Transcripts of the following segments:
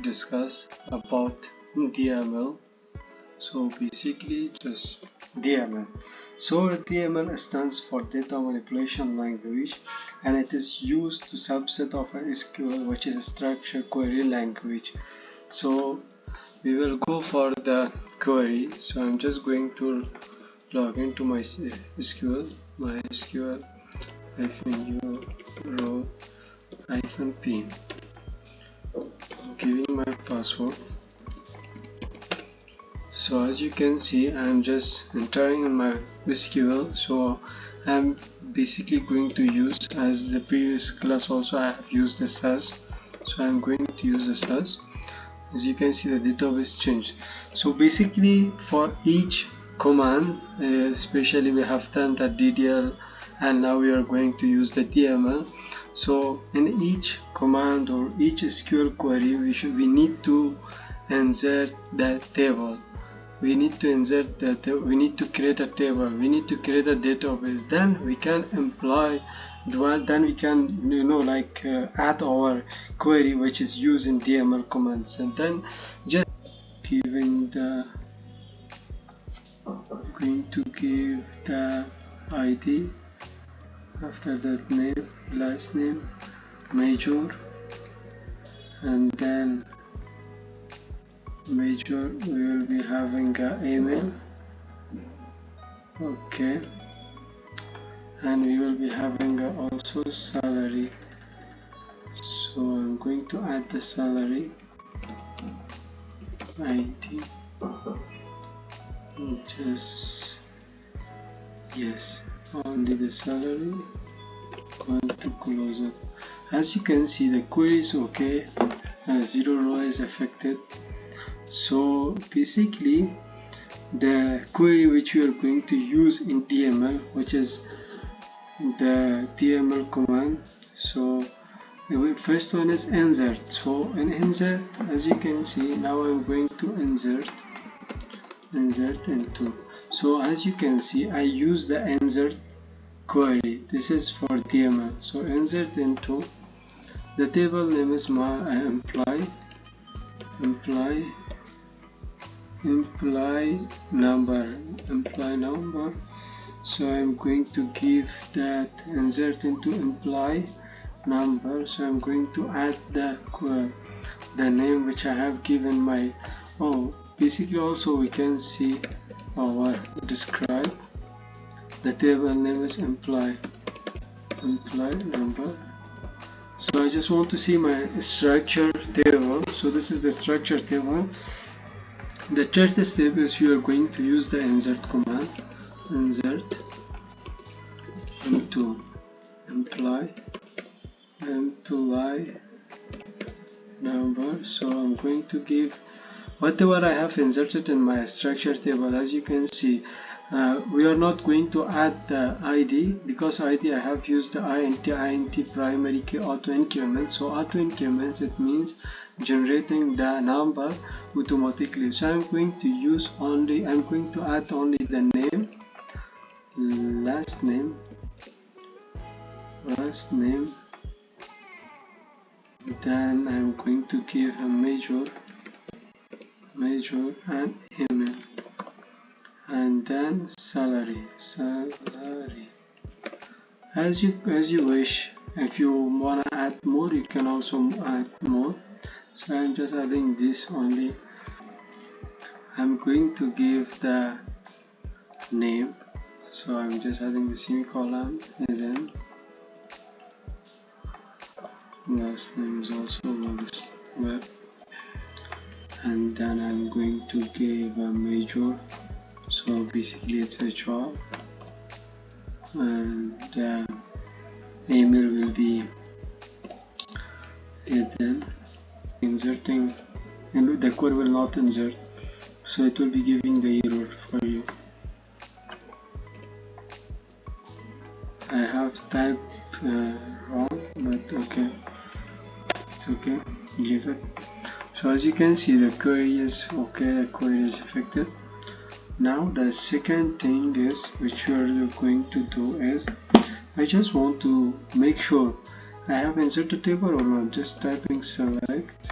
discuss about DML. So basically just DML. So DML stands for data manipulation language, and it is used to subset of a SQL, which is a structured query language. So we will go for the query. So I'm just going to log into my MySQL -u row -p, giving my password. So as you can see, I'm just entering in my SQL. So I'm basically going to use, as the previous class also I have used the SAS, so I'm going to use the SAS. As you can see, the database changed. So basically for each command, especially we have done the DDL, and now we are going to use the DML. So in each command or each SQL query, we need to insert the table. We need to we need to create a table, we need to create a database, then we can imply, then we can add our query which is used in DML commands, and then just giving the going to give the ID, after that name, last name, major, and then major we will be having an email, okay, and we will be having also salary. So I'm going to add the salary 90, just yes, only the salary. Going to close it. As you can see, the query is okay, 0 row is affected. So basically the query which we are going to use in DML, which is the DML command. So the first one is insert. So in insert, as you can see, now I'm going to insert into. So as you can see, I use the insert query. This is for DML. So insert into, the table name is my employee number. So I'm going to give that insert into employee number. So I'm going to add the name which I have given my basically also we can see our describe. The table name is employee number. So I just want to see my structure table. So this is the structure table. The third step is we are going to use the insert command. Insert into employee number. So I'm going to give whatever I have inserted in my structure table. As you can see, we are not going to add the ID, because ID I have used the int primary key auto increment. So auto increment, it means generating the number automatically. So I'm going to use only, I'm going to add only the name, last name, then I'm going to give a major and email, and then salary. As you wish. If you wanna add more, you can also add more. So I'm just adding this only. I'm going to give the name, so I'm just adding the semicolon, and then last name is also web, and then I'm going to give a major. So basically it's a job, and the email will be then inserting, and the code will not insert, so it will be giving the error for you. I have typed wrong, but okay, it's okay, leave it. So as you can see, the query is okay, the query is affected. Now the second thing is, which we are going to do is, I just want to make sure I have inserted table or not. Just typing select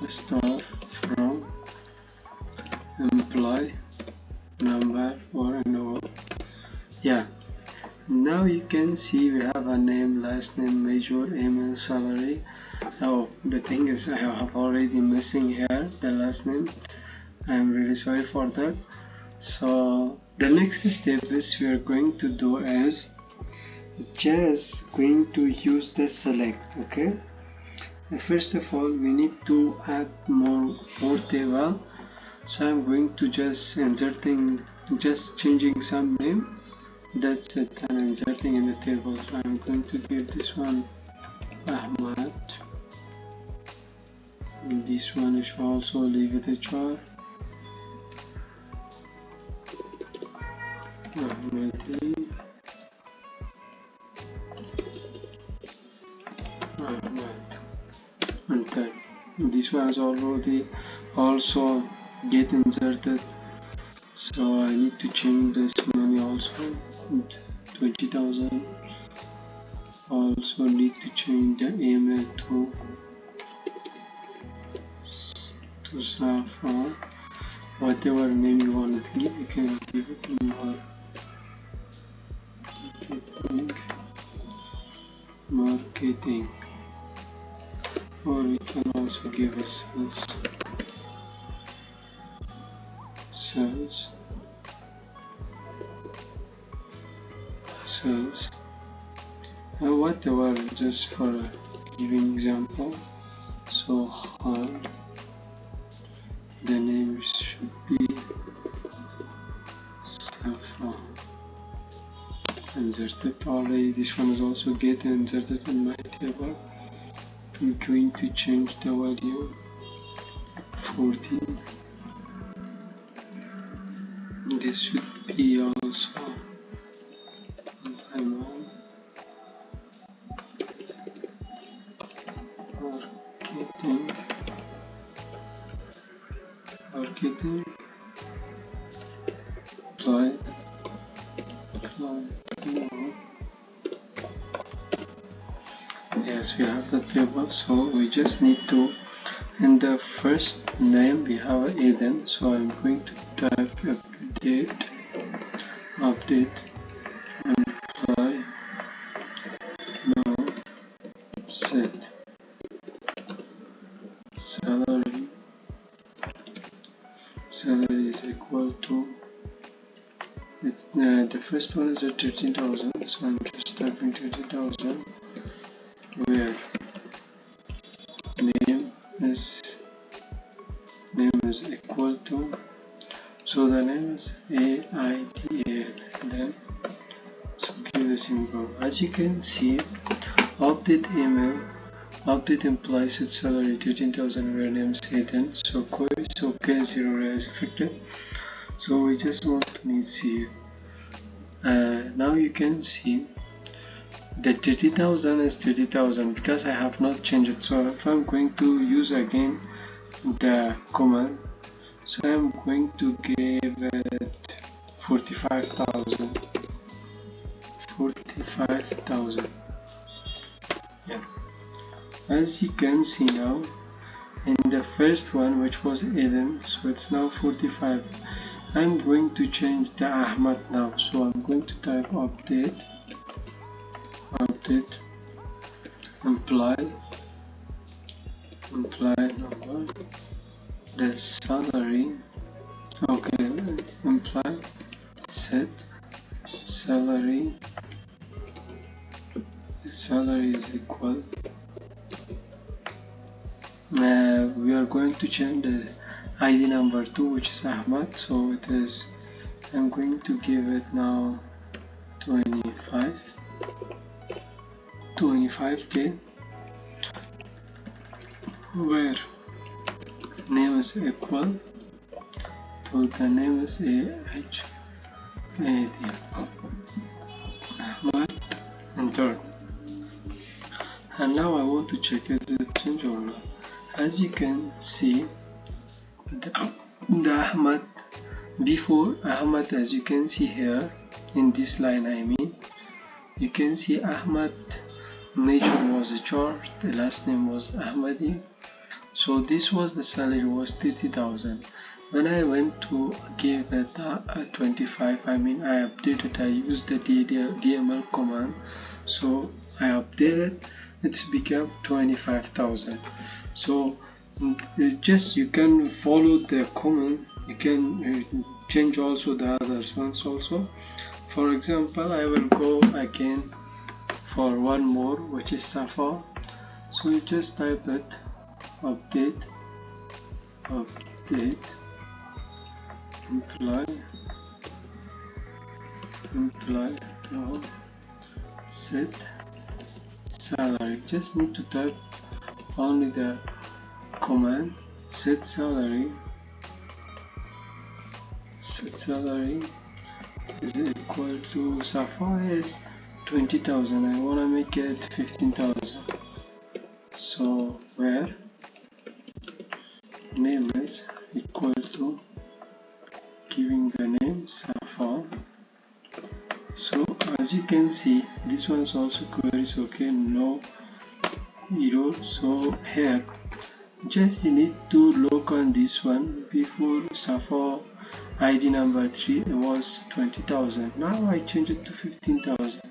star from employee number or no. Yeah, now you can see we have a name, last name, major, email, salary. Oh, the thing is I have already missing here the last name. I'm really sorry for that. So the next step is we are going to do is just going to use the select. Okay, and first of all we need to add more table. So I'm going to just changing some name, that's it, and inserting in the table. So I'm going to give this one Ahmad, and this one I should also leave it HR. Ahmad, and then this one is already also get inserted, so I need to change this money also, 20,000. Also need to change the email to Safa, whatever name you want to give, you can give it marketing, or you can also give a sales, whatever, just for giving example. So the name should be Safa. Inserted already. This one is also get inserted in my table. I'm going to change the value 14. This should be also marketing, apply. Yes, we have the table, so we just need to, in the first name we have Eden, so I'm going to type update, apply, now set salary is equal to, it's the first one is at 13,000, so I'm just typing 13,000, where name is equal to, so the name is AIDL, and then so give the symbol. As you can see, update email, update employee set salary 13,000, where name is hidden, so queries okay, 0 is affected. So we just want to need see. Now you can see the 30,000 is 30,000 because I have not changed it. So if I'm going to use again the command, so I'm going to give it 45,000. Yeah, as you can see now, in the first one, which was Eden, so it's now 45. I'm going to change the Ahmad now, so I'm going to type update employee number, the salary, okay, employee set salary is equal, we are going to change the ID number 2, which is Ahmad, so it is, I'm going to give it now 25k, where name is equal to the name is Ahmad, enter. And now I want to check is it changed or not. As you can see, the Ahmad, before Ahmad, as you can see here in this line, I mean, you can see Ahmad major was a chart, the last name was Ahmadi. So this was the salary was 30,000. When I went to give it a 25, I mean I updated, I used the DML command, so I updated, it's become 25,000. So just you can follow the command, you can change also the others ones also. For example, I will go again for one more, which is Safa. So you just type it, update, employ now, set salary. Just need to type only the command set salary is equal to Safa is 20,000. I want to make it 15,000. So where name is equal to giving the name Safa. So as you can see, this one is also queries, okay, no error. So here just you need to look on this one. Before Safa ID number 3 was 20,000, now I change it to 15,000.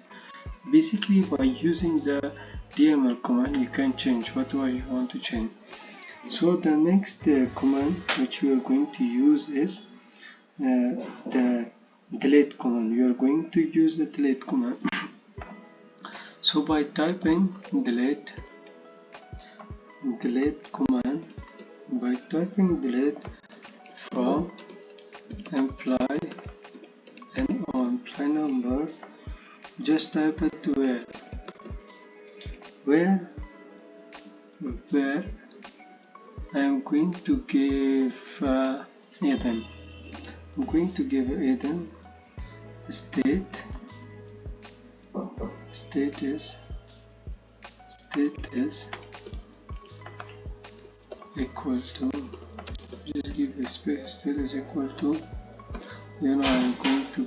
Basically by using the DML command you can change whatever you want to change. So the next command which we are going to use is the delete command. We are going to use the delete command. So by typing delete command, by typing delete from employee and employee number, just type it to where I am going to give Eden. I'm going to give Eden state is equal to, just give the space, state is equal to, you know, I'm going to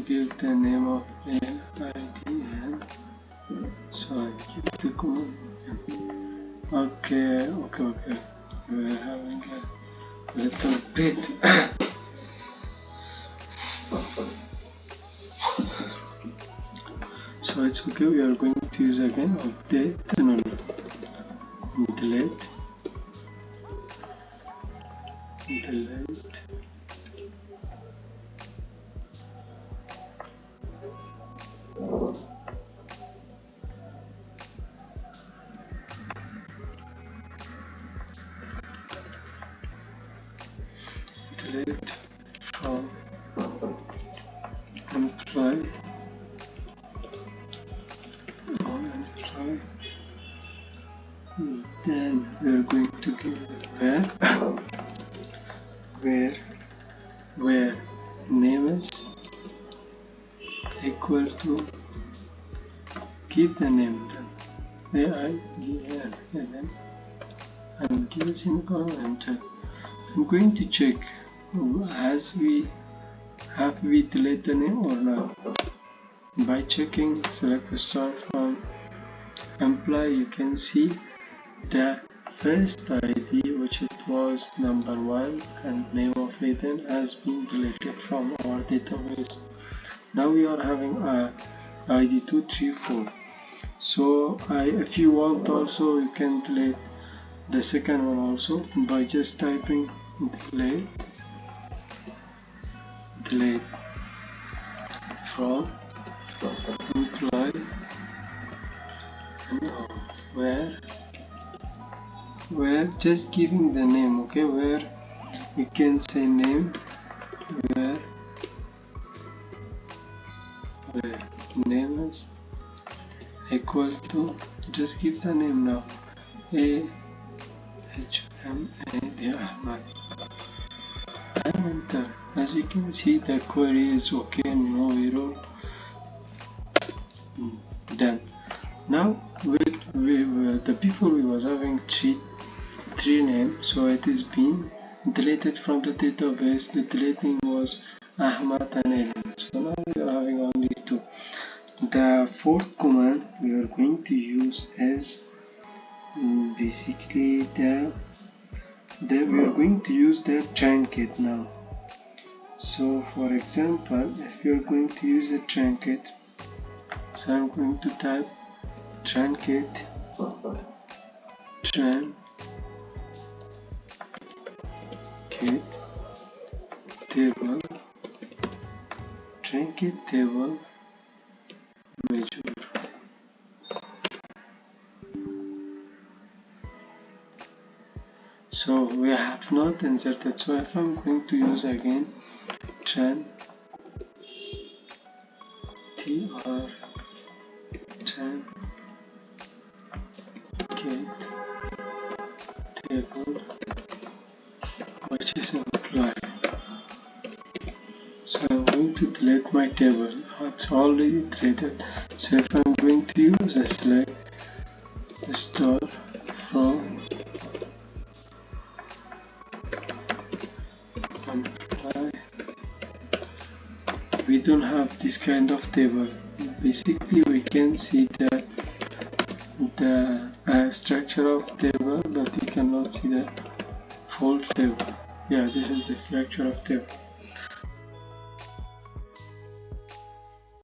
give the name of IDN, so I give the command. Okay, we're having a little bit so it's okay. We are going to use again update, delete from employee then we are going to give where name is equal to, give the name then AIDN, and then I'm giving semicolon, enter. I'm going to check have we deleted the name or not. By checking, select the star from employee, you can see the first ID, which it was number 1 and name of Eden, has been deleted from our database. Now we are having a ID 2, 3, 4. So if you want also, you can delete the second one also by just typing delete from employee where just giving the name, okay, where you can say name, where name is equal to, just give the name now, AHMAD Ahmad, and enter. As you can see, the query is okay, no error. Done. Now the before we was having three names, so it is been deleted from the database. The deleting was Ahmad and Eden, so now we are having only 2. The fourth command we are going to use is basically we are going to use the trinket now. So for example, if you are going to use a trinket, so I'm going to type trinket table trinket table measure. So we have not inserted, so if I'm going to use again tran tr tran get table, which is employee. So I'm going to delete my table, it's already deleted. So if I'm going to use a select store from employee, we don't have this kind of table. Basically we can see the structure of table, but you cannot see the full table. Yeah, this is the structure of table.